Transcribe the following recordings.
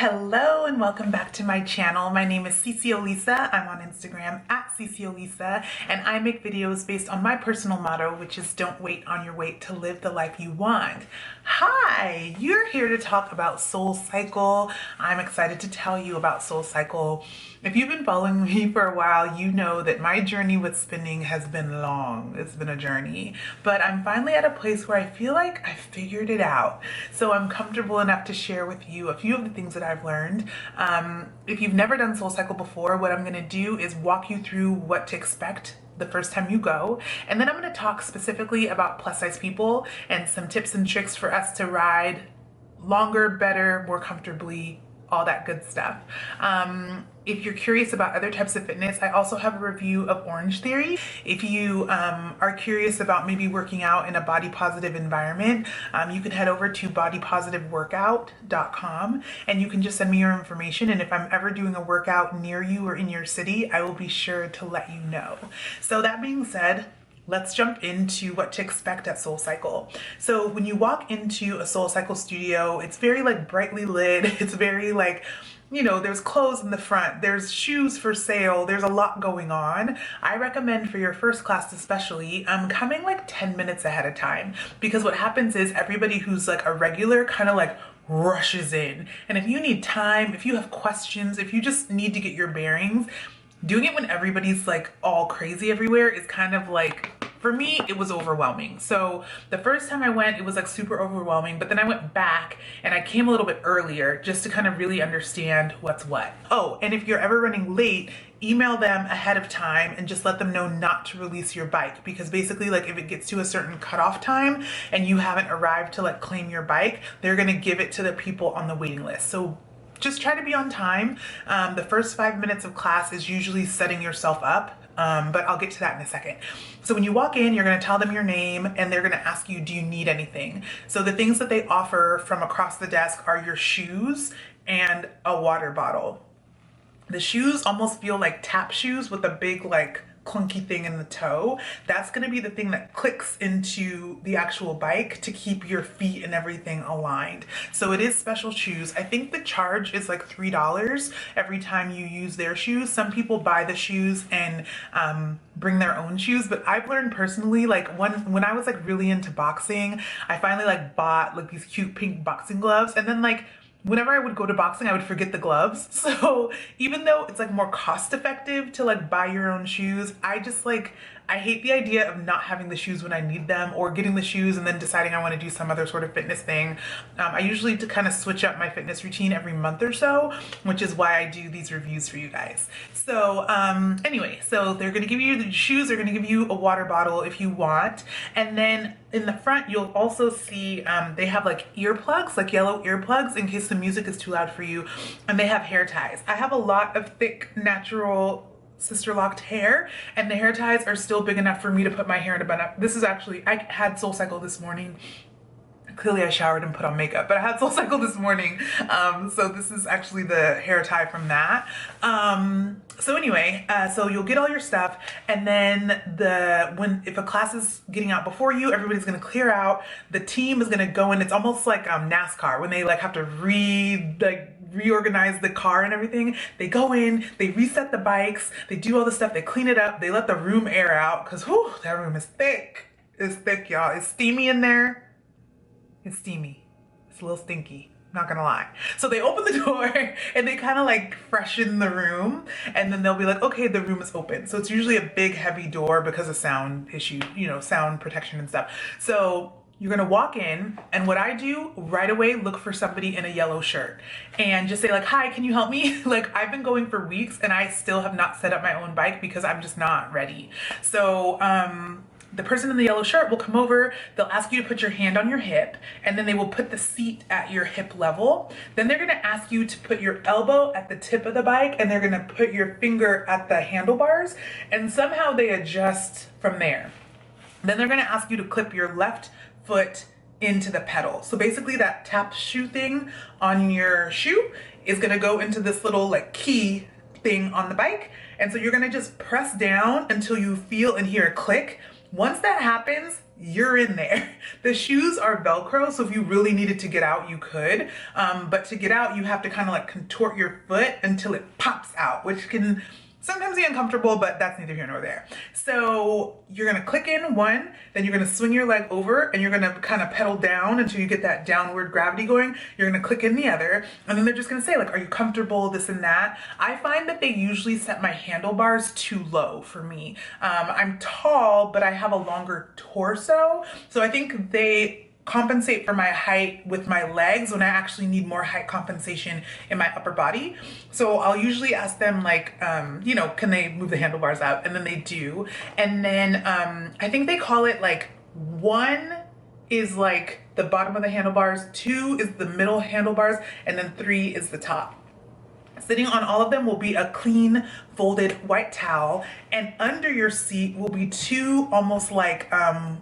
Hello and welcome back to my channel. My name is CeCe Olisa. I'm on Instagram at CeCe Olisa, and I make videos based on my personal motto, which is don't wait on your wait to live the life you want. Hi, you're here to talk about SoulCycle. I'm excited to tell you about SoulCycle. If you've been following me for a while, you know that my journey with spinning has been long. It's been a journey, but I'm finally at a place where I feel like I figured it out. So I'm comfortable enough to share with you a few of the things that I've learned. If you've never done SoulCycle before, what I'm going to do is walk you through what to expect the first time you go, and then I'm going to talk specifically about plus size people and some tips and tricks for us to ride longer, better, more comfortably, all that good stuff. If you're curious about other types of fitness, I also have a review of Orange Theory. If you are curious about maybe working out in a body positive environment, you can head over to bodypositiveworkout.com and you can just send me your information. And if I'm ever doing a workout near you or in your city, I will be sure to let you know. So that being said, let's jump into what to expect at SoulCycle. So when you walk into a SoulCycle studio, it's very like brightly lit. It's very like, you know, there's clothes in the front, there's shoes for sale, there's a lot going on. I recommend for your first class especially, coming like 10 minutes ahead of time, because what happens is everybody who's like a regular kind of like rushes in. And if you need time, if you have questions, if you just need to get your bearings, doing it when everybody's like all crazy everywhere is kind of like, for me, it was overwhelming. So the first time I went, it was like super overwhelming, but then I went back and I came a little bit earlier just to kind of really understand what's what. Oh, and if you're ever running late, email them ahead of time and just let them know not to release your bike, because basically like if it gets to a certain cutoff time and you haven't arrived to like claim your bike, they're gonna give it to the people on the waiting list. So just try to be on time. The first 5 minutes of class is usually setting yourself up, but I'll get to that in a second. So when you walk in, you're going to tell them your name and they're going to ask you, do you need anything? So the things that they offer from across the desk are your shoes and a water bottle. The shoes almost feel like tap shoes with a big like clunky thing in the toe. That's going to be the thing that clicks into the actual bike to keep your feet and everything aligned. So it is special shoes. I think the charge is like $3 every time you use their shoes. Some people buy the shoes and bring their own shoes, but I've learned personally, like when I was like really into boxing, I finally like bought like these cute pink boxing gloves, and then like whenever I would go to boxing, I would forget the gloves. So even though it's like more cost effective to like buy your own shoes, I hate the idea of not having the shoes when I need them, or getting the shoes and then deciding I want to do some other sort of fitness thing. I usually to kind of switch up my fitness routine every month or so, which is why I do these reviews for you guys. So anyway, so they're going to give you the shoes, they're going to give you a water bottle if you want. And then in the front, you'll also see they have like earplugs, like yellow earplugs in case the music is too loud for you. And they have hair ties. I have a lot of thick, natural sister locked hair, and the hair ties are still big enough for me to put my hair in a bun up. This is actually, I had SoulCycle this morning. Clearly I showered and put on makeup, but I had SoulCycle this morning. So this is actually the hair tie from that. So anyway, so you'll get all your stuff, and then if a class is getting out before you, everybody's gonna clear out. The team is gonna go in. It's almost like NASCAR when they like have to reorganize the car and everything. They go in, they reset the bikes, they do all the stuff, they clean it up, they let the room air out, because whew, that room is thick. It's thick, y'all. It's steamy in there. It's steamy. It's a little stinky, not gonna lie. So they open the door and they kind of like freshen the room, and then they'll be like, okay, the room is open. So it's usually a big heavy door because of sound issue, you know, sound protection and stuff. So you're gonna walk in, and what I do right away, look for somebody in a yellow shirt and just say like, hi, can you help me? Like, I've been going for weeks and I still have not set up my own bike because I'm just not ready. So the person in the yellow shirt will come over, they'll ask you to put your hand on your hip, and then they will put the seat at your hip level. Then they're gonna ask you to put your elbow at the tip of the bike, and they're gonna put your finger at the handlebars, and somehow they adjust from there. Then they're gonna ask you to clip your left foot into the pedal. So basically that tap shoe thing on your shoe is gonna go into this little like key thing on the bike. And so you're gonna just press down until you feel and hear a click. Once that happens, you're in there. The shoes are Velcro, so if you really needed to get out, you could. But to get out, you have to kind of like contort your foot until it pops out, which can sometimes be uncomfortable, but that's neither here nor there. So you're gonna click in one, then you're gonna swing your leg over and you're gonna kind of pedal down until you get that downward gravity going. You're gonna click in the other, and then they're just gonna say like, are you comfortable, this and that. I find that they usually set my handlebars too low for me. I'm tall, but I have a longer torso. So I think they compensate for my height with my legs when I actually need more height compensation in my upper body. So I'll usually ask them like, you know, can they move the handlebars out? And then they do. And then I think they call it like 1 is like the bottom of the handlebars, 2 is the middle handlebars, and then 3 is the top. Sitting on all of them will be a clean folded white towel, and under your seat will be 2 almost like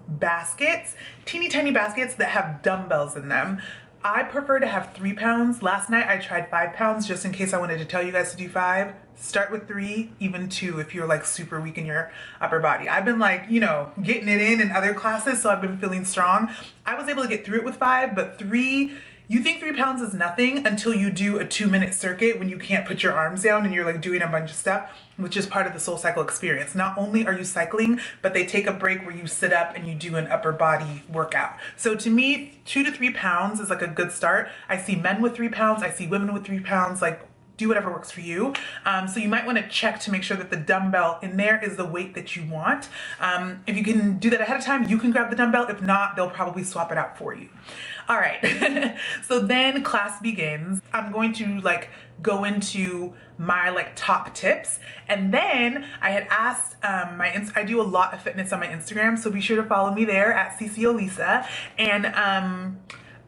baskets, teeny tiny baskets that have dumbbells in them. I prefer to have 3 pounds. Last night I tried 5 pounds just in case I wanted to tell you guys to do 5. Start with 3, even 2 if you're like super weak in your upper body. I've been like, you know, getting it in other classes, so I've been feeling strong. I was able to get through it with 5, but 3, you think 3 pounds is nothing until you do a 2-minute circuit when you can't put your arms down and you're like doing a bunch of stuff, which is part of the SoulCycle experience. Not only are you cycling, but they take a break where you sit up and you do an upper body workout. So to me, 2 to 3 pounds is like a good start. I see men with 3 pounds, I see women with 3 pounds, like do whatever works for you. So you might want to check to make sure that the dumbbell in there is the weight that you want. If you can do that ahead of time, you can grab the dumbbell. If not, they'll probably swap it out for you. All right, so then class begins. I'm going to like go into my like top tips, and then I had asked I do a lot of fitness on my Instagram, so be sure to follow me there at CeCe Olisa, and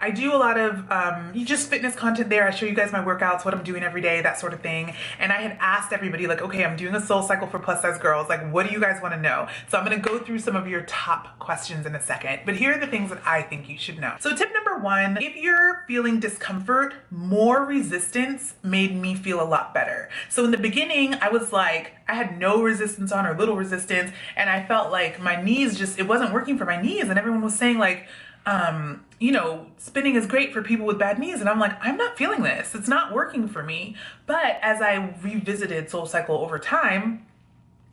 I do a lot of just fitness content there. I show you guys my workouts, what I'm doing every day, that sort of thing. And I had asked everybody like, okay, I'm doing a SoulCycle for plus size girls. Like, what do you guys want to know? So I'm going to go through some of your top questions in a second. But here are the things that I think you should know. So tip number 1, if you're feeling discomfort, more resistance made me feel a lot better. So in the beginning, I was like, I had no resistance on or little resistance. And I felt like my knees it wasn't working for my knees. And everyone was saying like, you know, spinning is great for people with bad knees. And I'm like, I'm not feeling this. It's not working for me. But as I revisited SoulCycle over time,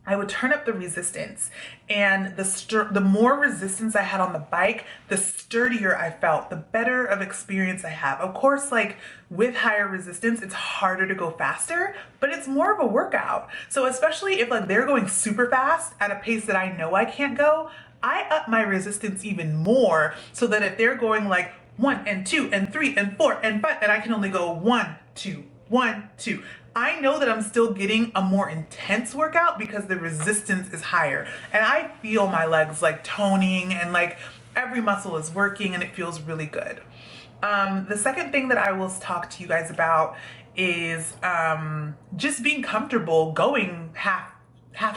I would turn up the resistance, and the more resistance I had on the bike, the sturdier I felt, the better of experience I have. Of course, like with higher resistance, it's harder to go faster, but it's more of a workout. So especially if like they're going super fast at a pace that I know I can't go, I up my resistance even more so that if they're going like 1 and 2 and 3 and 4 and 5, and I can only go 1, 2, 1, 2. I know that I'm still getting a more intense workout because the resistance is higher. And I feel my legs like toning and like every muscle is working and it feels really good. The second thing that I will talk to you guys about is just being comfortable going half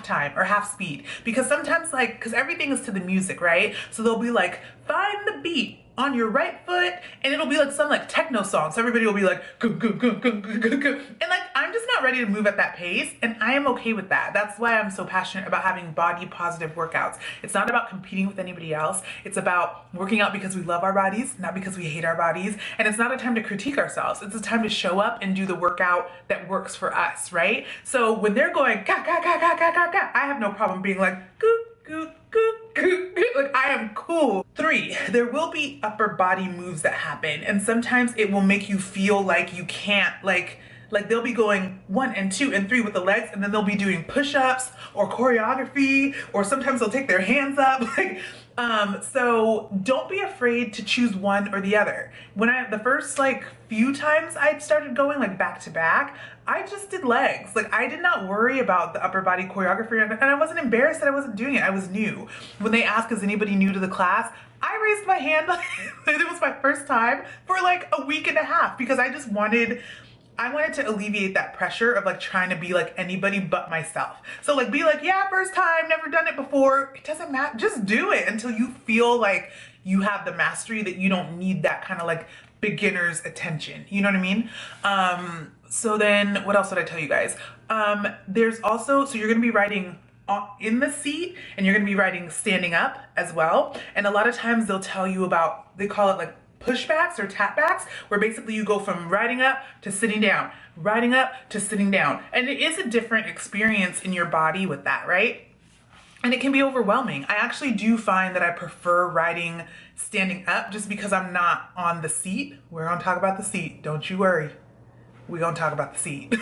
time or half speed, because sometimes like, because everything is to the music, right? So they'll be like, find the beat on your right foot, and it'll be like some like techno song. So everybody will be like, go, go, go, go, go, go, go. And like, I'm just not ready to move at that pace. And I am okay with that. That's why I'm so passionate about having body positive workouts. It's not about competing with anybody else. It's about working out because we love our bodies, not because we hate our bodies. And it's not a time to critique ourselves. It's a time to show up and do the workout that works for us, right? So when they're going, ga, ga, ga, ga, ga, ga, ga, I have no problem being like, goo, goo, goo, goo, goo. Like, I am cool. 3, there will be upper body moves that happen, and sometimes it will make you feel like you can't, like they'll be going 1 and 2 and 3 with the legs, and then they'll be doing push-ups or choreography, or sometimes they'll take their hands up. Like, so don't be afraid to choose one or the other. When the first like few times I started going like back to back, I just did legs. Like, I did not worry about the upper body choreography, and I wasn't embarrassed that I wasn't doing it. I was new. When they ask, is anybody new to the class? I raised my hand. It was my first time for like a week and a half, because I wanted to alleviate that pressure of like trying to be like anybody but myself. So like, be like, yeah, first time, never done it before. It doesn't matter. Just do it until you feel like you have the mastery that you don't need that kind of like beginner's attention. You know what I mean? So then what else did I tell you guys? There's also, so you're going to be riding in the seat, and you're going to be riding standing up as well. And a lot of times they'll tell you about, they call it like pushbacks or tapbacks, where basically you go from riding up to sitting down, riding up to sitting down. And it is a different experience in your body with that, right? And it can be overwhelming. I actually do find that I prefer riding standing up just because I'm not on the seat. We're gonna talk about the seat, don't you worry. We're gonna talk about the seat.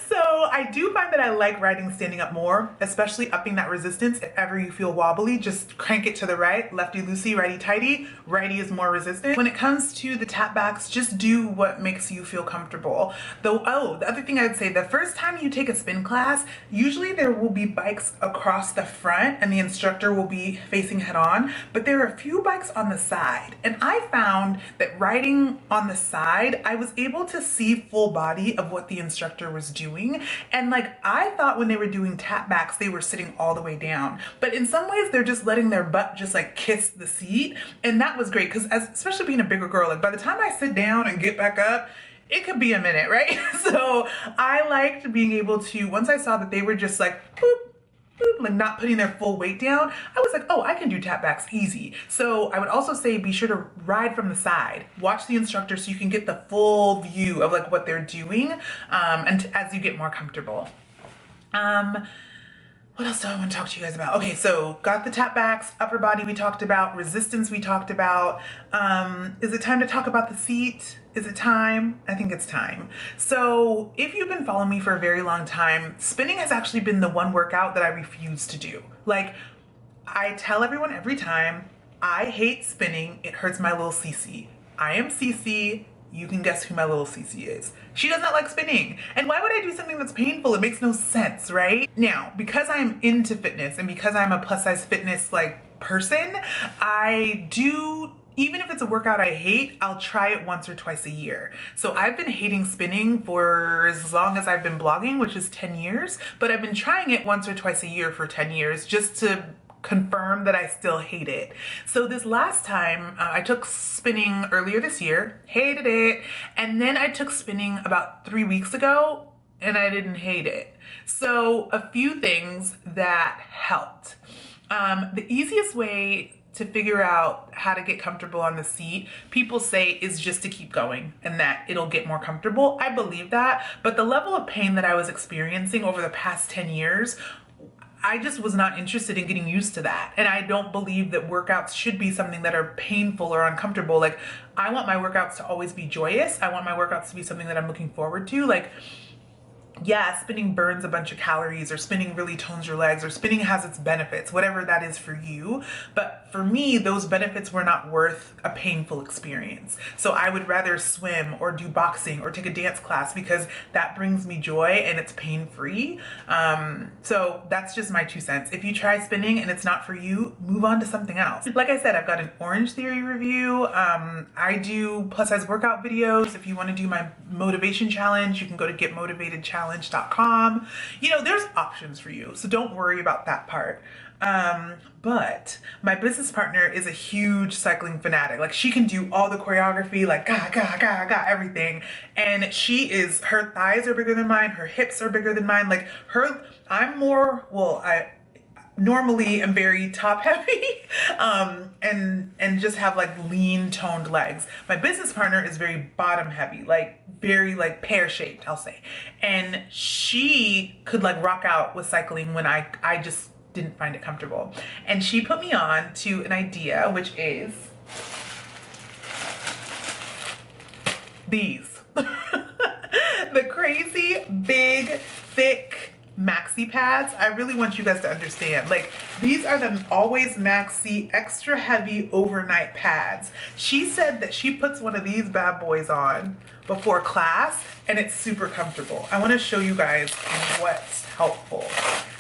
So I do find that I like riding standing up more, especially upping that resistance. If ever you feel wobbly, just crank it to the right, lefty loosey, righty tighty. Righty is more resistant. When it comes to the tap backs, just do what makes you feel comfortable. Though, oh, the other thing I would say, the first time you take a spin class, usually there will be bikes across the front and the instructor will be facing head on, but there are a few bikes on the side. And I found that riding on the side, I was able to see full body of what the instructor was doing. And like, I thought when they were doing tap backs, they were sitting all the way down, but in some ways they're just letting their butt just like kiss the seat. And that was great because, especially being a bigger girl, like by the time I sit down and get back up, it could be a minute, right? So I liked being able to, once I saw that they were just like, boop, boop, like not putting their full weight down, I was like, oh, I can do tap backs easy. So I would also say, be sure to ride from the side, watch the instructor so you can get the full view of like what they're doing, and as you get more comfortable. What else do I want to talk to you guys about? Okay, so got the tap backs, upper body we talked about, resistance we talked about. Is it time to talk about the seat? Is it time? I think it's time. So if you've been following me for a very long time, spinning has actually been the one workout that I refuse to do. Like, I tell everyone every time, I hate spinning. It hurts my little CeCe. I am CeCe. You can guess who my little CeCe is. She does not like spinning. And why would I do something that's painful? It makes no sense, right? Now, because I'm into fitness and because I'm a plus size fitness like person, I do, even if it's a workout I hate, I'll try it once or twice a year. So I've been hating spinning for as long as I've been blogging, which is 10 years, but I've been trying it once or twice a year for 10 years just to confirm that I still hate it. So this last time I took spinning earlier this year, hated it. And then I took spinning about 3 weeks ago and I didn't hate it. So a few things that helped. The easiest way to figure out how to get comfortable on the seat, people say, is just to keep going and that it'll get more comfortable. I believe that, but the level of pain that I was experiencing over the past 10 years, I just was not interested in getting used to that. And I don't believe that workouts should be something that are painful or uncomfortable. Like, I want my workouts to always be joyous. I want my workouts to be something that I'm looking forward to. Like, yeah, spinning burns a bunch of calories, or spinning really tones your legs, or spinning has its benefits, whatever that is for you. But for me, those benefits were not worth a painful experience. So I would rather swim or do boxing or take a dance class because that brings me joy and it's pain-free. So that's just my 2 cents. If you try spinning and it's not for you, move on to something else. Like I said, I've got an Orange Theory review. I do plus size workout videos. If you want to do my motivation challenge, you can go to getmotivatedchallenge.com. You know, there's options for you, so don't worry about that part. But my business partner is a huge cycling fanatic. Like, she can do all the choreography, like everything. And her thighs are bigger than mine. Her hips are bigger than mine. Like, I'm more, well, I normally am very top heavy, and just have like lean toned legs. My business partner is very bottom heavy, like very like pear shaped, I'll say. And she could like rock out with cycling when I just didn't find it comfortable. And she put me on to an idea, which is these. The crazy big thick maxi pads. I really want you guys to understand, like, these are the Always Maxi extra heavy overnight pads. She said that she puts one of these bad boys on before class and it's super comfortable. I want to show you guys what's helpful.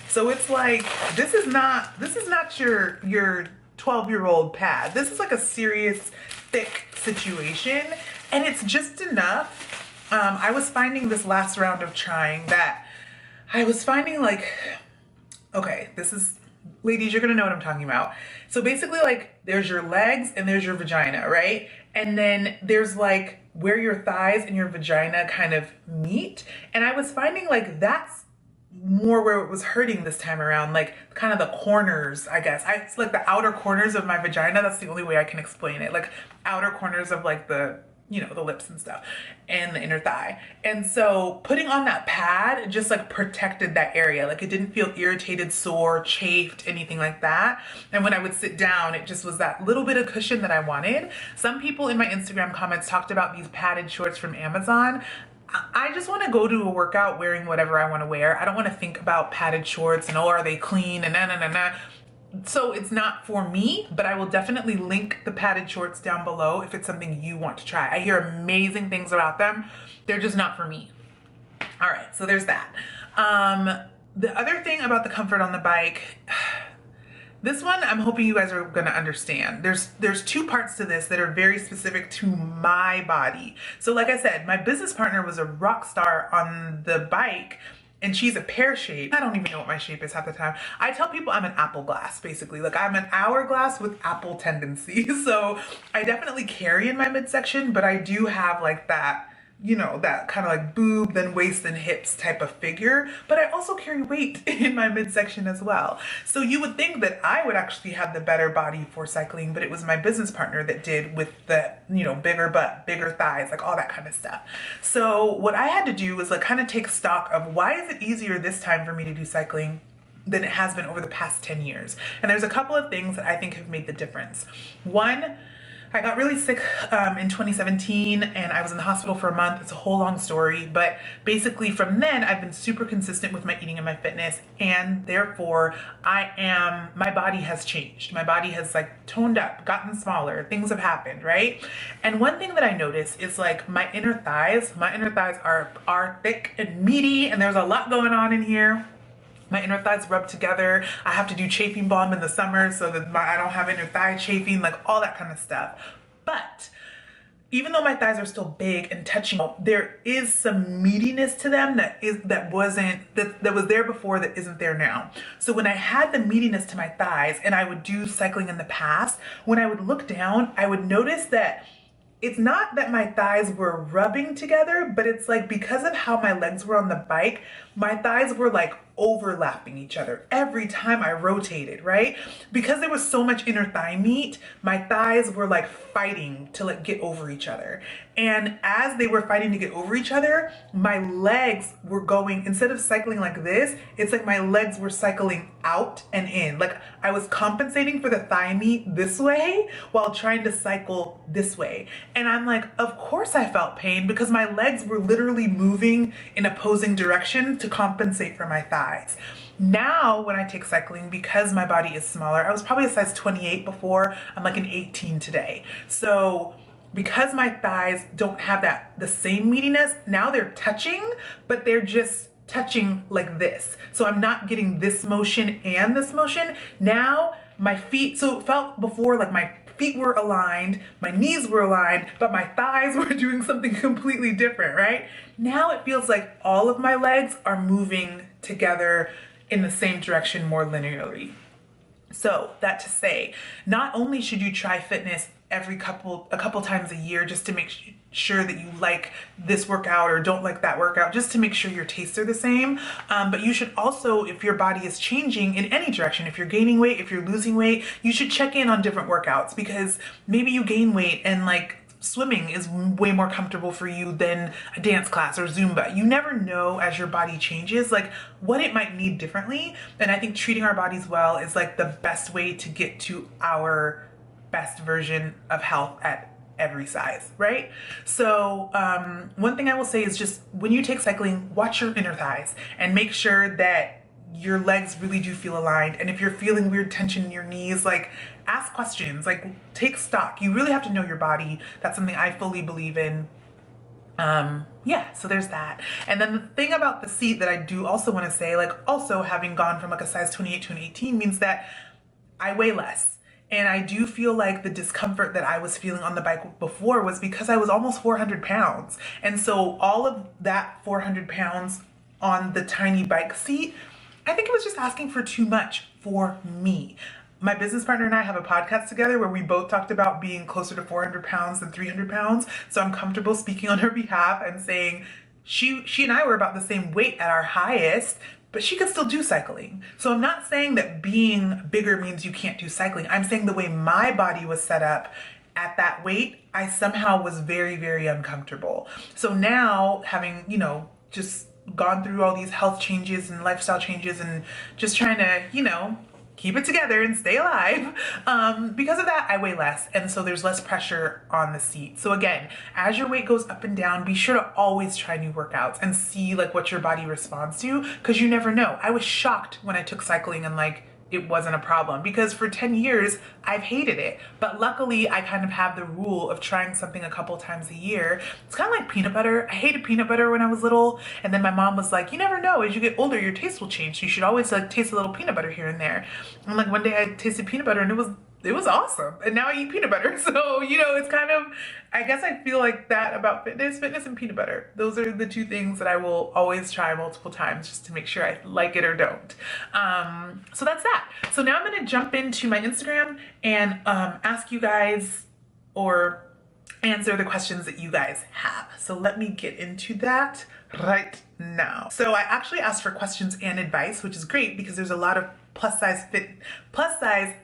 So it's like, this is not your 12-year-old pad. This is like a serious thick situation, and it's just enough. I was finding this last round of trying that I was finding like, okay, this is, ladies, you're gonna know what I'm talking about. So basically, like, there's your legs and there's your vagina, right? And then there's like where your thighs and your vagina kind of meet. And I was finding like that's more where it was hurting this time around, like kind of the corners, I guess. It's like the outer corners of my vagina. That's the only way I can explain it. Like outer corners of like the lips and stuff and the inner thigh. And so putting on that pad just like protected that area. Like it didn't feel irritated, sore, chafed, anything like that. And when I would sit down, it just was that little bit of cushion that I wanted. Some people in my Instagram comments talked about these padded shorts from Amazon. I just want to go to a workout wearing whatever I want to wear. I don't want to think about padded shorts and, oh, are they clean and na. So it's not for me, but I will definitely link the padded shorts down below if it's something you want to try. I hear amazing things about them. They're just not for me. All right, so there's that. The other thing about the comfort on the bike, this one I'm hoping you guys are going to understand. There's two parts to this that are very specific to my body. So like I said, my business partner was a rock star on the bike, and she's a pear shape. I don't even know what my shape is half the time. I tell people I'm an apple glass, basically. Like I'm an hourglass with apple tendencies. So I definitely carry in my midsection, but I do have like that, that kind of like boob, then waist and hips type of figure. But I also carry weight in my midsection as well. So you would think that I would actually have the better body for cycling, but it was my business partner that did, with the, bigger butt, bigger thighs, like all that kind of stuff. So what I had to do was like kind of take stock of why is it easier this time for me to do cycling than it has been over the past 10 years. And there's a couple of things that I think have made the difference. One, I got really sick in 2017 and I was in the hospital for a month. It's a whole long story, but basically from then I've been super consistent with my eating and my fitness, and therefore my body has changed. My body has like toned up, gotten smaller, things have happened, right? And one thing that I notice is like my inner thighs are thick and meaty, and there's a lot going on in here. My inner thighs rub together. I have to do chafing balm in the summer so that I don't have inner thigh chafing, like all that kind of stuff. But even though my thighs are still big and touching, there is some meatiness to them that was there before that isn't there now. So when I had the meatiness to my thighs and I would do cycling in the past, when I would look down, I would notice that it's not that my thighs were rubbing together, but it's like because of how my legs were on the bike, my thighs were like overlapping each other every time I rotated, right? Because there was so much inner thigh meat, my thighs were like fighting to like get over each other. And as they were fighting to get over each other, my legs were going, instead of cycling like this, it's like my legs were cycling out and in. Like I was compensating for the thigh meat this way while trying to cycle this way. And I'm like, of course I felt pain because my legs were literally moving in opposing direction to compensate for my thighs. Now, when I take cycling, because my body is smaller, I was probably a size 28 before, I'm like an 18 today. So because my thighs don't have the same meatiness, now they're touching, but they're just touching like this. So I'm not getting this motion and this motion. Now my feet, so it felt before like my feet were aligned, my knees were aligned, but my thighs were doing something completely different, right? Now it feels like all of my legs are moving together in the same direction more linearly. So that to say, not only should you try fitness a couple times a year just to make sure that you like this workout or don't like that workout, just to make sure your tastes are the same. But you should also, if your body is changing in any direction, if you're gaining weight, if you're losing weight, you should check in on different workouts, because maybe you gain weight and like swimming is way more comfortable for you than a dance class or Zumba. You never know as your body changes, like what it might need differently. And I think treating our bodies well is like the best way to get to our best version of health at every size, right? So one thing I will say is just when you take cycling, watch your inner thighs and make sure that your legs really do feel aligned. And if you're feeling weird tension in your knees, like ask questions, like take stock. You really have to know your body. That's something I fully believe in. Yeah, so there's that. And then the thing about the seat that I do also want to say, like also having gone from like a size 28 to an 18 means that I weigh less. And I do feel like the discomfort that I was feeling on the bike before was because I was almost 400 pounds. And so all of that 400 pounds on the tiny bike seat, I think it was just asking for too much for me. My business partner and I have a podcast together where we both talked about being closer to 400 pounds than 300 pounds. So I'm comfortable speaking on her behalf and saying she and I were about the same weight at our highest, but she could still do cycling. So I'm not saying that being bigger means you can't do cycling. I'm saying the way my body was set up at that weight, I somehow was very, very uncomfortable. So now having, just gone through all these health changes and lifestyle changes and just trying to, keep it together and stay alive. Because of that, I weigh less. And so there's less pressure on the seat. So again, as your weight goes up and down, be sure to always try new workouts and see like what your body responds to, because you never know. I was shocked when I took cycling and like, it wasn't a problem, because for 10 years I've hated it. But luckily I kind of have the rule of trying something a couple times a year. It's kind of like peanut butter. I hated peanut butter when I was little, and then my mom was like, you never know, as you get older your taste will change, so you should always like taste a little peanut butter here and there. And like one day I tasted peanut butter and it was awesome, and now I eat peanut butter. So it's kind of, I guess I feel like that about fitness and peanut butter. Those are the two things that I will always try multiple times just to make sure I like it or don't. So that's that. So now I'm going to jump into my Instagram and ask you guys or answer the questions that you guys have. So let me get into that right now. So I actually asked for questions and advice, which is great because there's a lot of plus size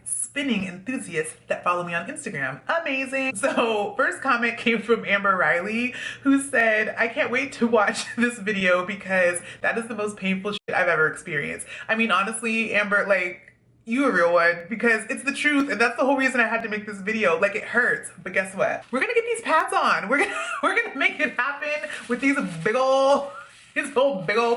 spinning enthusiasts that follow me on Instagram. Amazing. So first comment came from Amber Riley, who said, I can't wait to watch this video because that is the most painful shit I've ever experienced. I mean, honestly, Amber, like, you a real one, because it's the truth, and that's the whole reason I had to make this video. Like, it hurts, but guess what? We're gonna get these pads on. We're gonna make it happen with these big old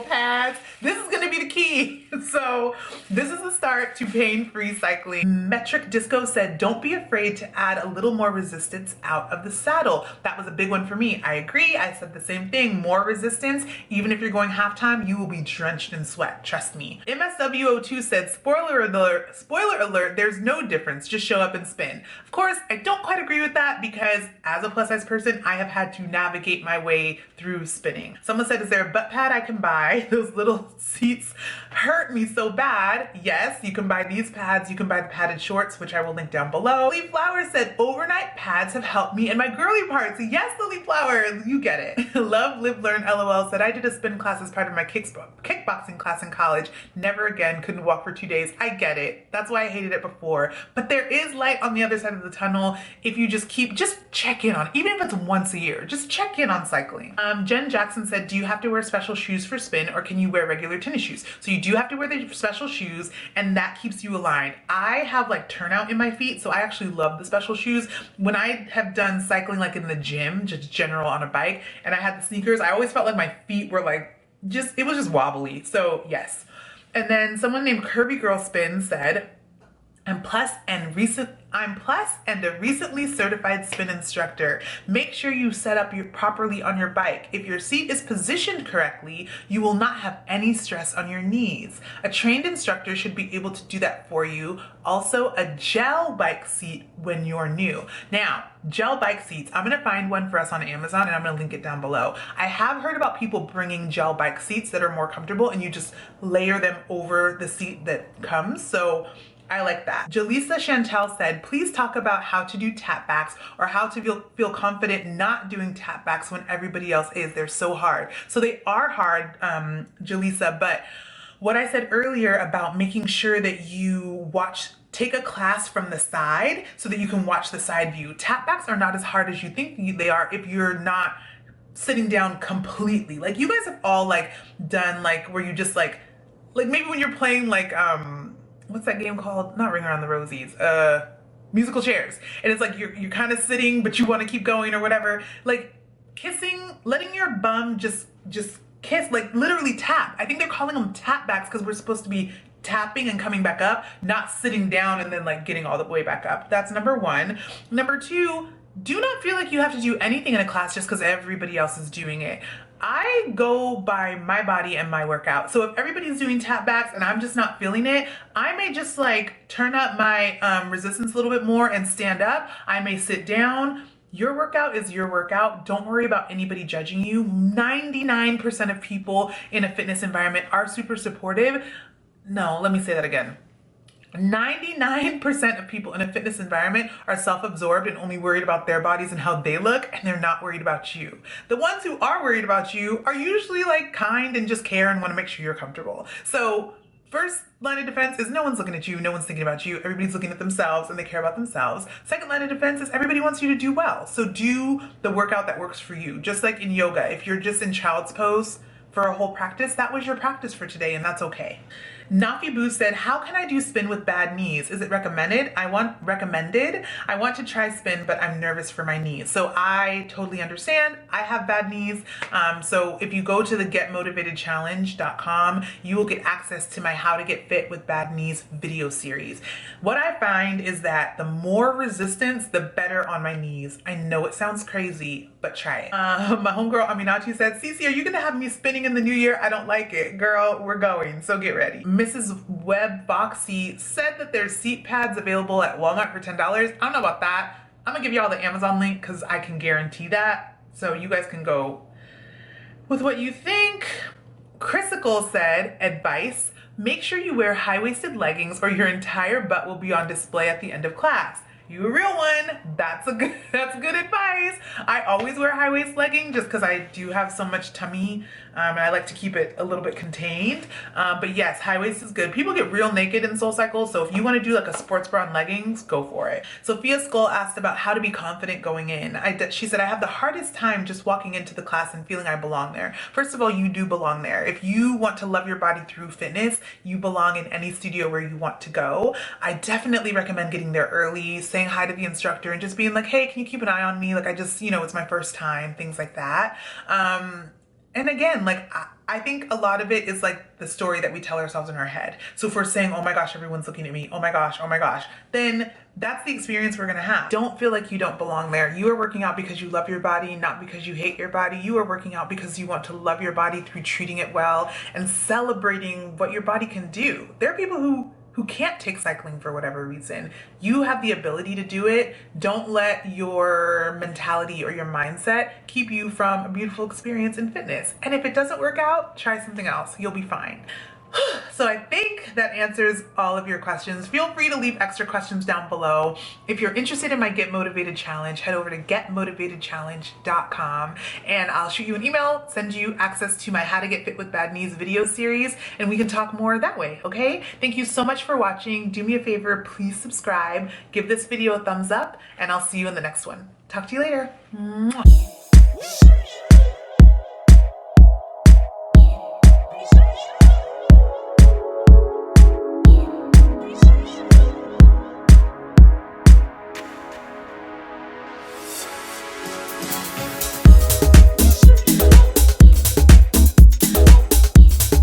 pads. This is gonna be the key. So this is the start to pain-free cycling. Metric Disco said, don't be afraid to add a little more resistance out of the saddle. That was a big one for me. I agree. I said the same thing. More resistance. Even if you're going halftime, you will be drenched in sweat. Trust me. MSW02 said, spoiler alert, there's no difference. Just show up and spin. Of course, I don't quite agree with that because as a plus size person, I have had to navigate my way through spinning. Someone said, is there a butt pad I can buy? Those little seats hurt me so bad. Yes, you can buy these pads. You can buy the padded shorts, which I will link down below. Lily Flower said, overnight pads have helped me in my girly parts. Yes, Lily Flower, you get it. Love, live, learn, LOL said, I did a spin class as part of my kickboxing class in college. Never again, couldn't walk for 2 days. I get it. That's why I hated it before. But there is light on the other side of the tunnel if you just check in on, even if it's once a year, just check in on cycling. Jen Jackson said, do you have to wear special shoes for spin, or can you wear regular tennis shoes? So you do have to wear the special shoes, and that keeps you aligned. I have like turnout in my feet, so I actually love the special shoes. When I have done cycling like in the gym, just general on a bike, and I had the sneakers, I always felt like my feet were like, it was just wobbly. So yes. And then someone named Curvy Girl Spin said, I'm plus and a recently certified spin instructor. Make sure you set up properly on your bike. If your seat is positioned correctly, you will not have any stress on your knees. A trained instructor should be able to do that for you. Also, a gel bike seat when you're new. Now, gel bike seats, I'm gonna find one for us on Amazon and I'm gonna link it down below. I have heard about people bringing gel bike seats that are more comfortable and you just layer them over the seat that comes. So I like that. Jaleesa Chantel said, please talk about how to do tap backs or how to feel confident not doing tap backs when everybody else is. They're so hard. So they are hard, Jaleesa, but what I said earlier about making sure that you take a class from the side so that you can watch the side view. Tap backs are not as hard as you think they are if you're not sitting down completely. Like you guys have all like done like where you just like maybe when you're playing like, what's that game called? Not Ring Around the Rosies. Musical chairs. And it's like you're kind of sitting, but you want to keep going or whatever. Like kissing, letting your bum just kiss, like literally tap. I think they're calling them tap backs because we're supposed to be tapping and coming back up, not sitting down and then like getting all the way back up. That's number one. Number two, do not feel like you have to do anything in a class just because everybody else is doing it. I go by my body and my workout. So if everybody's doing tap backs and I'm just not feeling it, I may just like turn up my resistance a little bit more and stand up. I may sit down. Your workout is your workout. Don't worry about anybody judging you. 99% of people in a fitness environment are super supportive. No, let me say that again. 99% of people in a fitness environment are self-absorbed and only worried about their bodies and how they look, and they're not worried about you. The ones who are worried about you are usually like kind and just care and want to make sure you're comfortable. So first line of defense is no one's looking at you, no one's thinking about you, everybody's looking at themselves and they care about themselves. Second line of defense is everybody wants you to do well. So do the workout that works for you. Just like in yoga, if you're just in child's pose for a whole practice, that was your practice for today and that's okay. Nafi Boo said, how can I do spin with bad knees? Is it recommended? I want to try spin, but I'm nervous for my knees. So I totally understand. I have bad knees. So if you go to the getmotivatedchallenge.com, you will get access to my How to Get Fit with Bad Knees video series. What I find is that the more resistance, the better on my knees. I know it sounds crazy, but try it. My homegirl Aminati said, CeCe, are you gonna have me spinning in the new year? I don't like it. Girl, we're going, so get ready. Mrs. Webb Boxy said that there's seat pads available at Walmart for $10. I don't know about that. I'm gonna give y'all the Amazon link because I can guarantee that. So you guys can go with what you think. Chrisical said, advice, make sure you wear high-waisted leggings or your entire butt will be on display at the end of class. You a real one. That's good advice. I always wear high waist leggings just because I do have so much tummy and I like to keep it a little bit contained. But yes, high waist is good. People get real naked in SoulCycle, so if you want to do like a sports bra and leggings, go for it. Sophia Skull asked about how to be confident going in. She said, I have the hardest time just walking into the class and feeling I belong there. First of all, you do belong there. If you want to love your body through fitness, you belong in any studio where you want to go. I definitely recommend getting there early, saying hi to the instructor and just being like, hey, can you keep an eye on me? Like I just, it's my first time, things like that. And again, like I think a lot of it is like the story that we tell ourselves in our head. So if we're saying, oh my gosh, everyone's looking at me, oh my gosh, then that's the experience we're gonna have. Don't feel like you don't belong there. You are working out because you love your body, not because you hate your body. You are working out because you want to love your body through treating it well and celebrating what your body can do. There are people who can't take cycling for whatever reason. You have the ability to do it. Don't let your mentality or your mindset keep you from a beautiful experience in fitness. And if it doesn't work out, try something else. You'll be fine. So I think that answers all of your questions. Feel free to leave extra questions down below. If you're interested in my Get Motivated Challenge, head over to getmotivatedchallenge.com and I'll shoot you an email, send you access to my How to Get Fit with Bad Knees video series, and we can talk more that way, okay? Thank you so much for watching. Do me a favor, please subscribe, give this video a thumbs up, and I'll see you in the next one. Talk to you later. Mwah.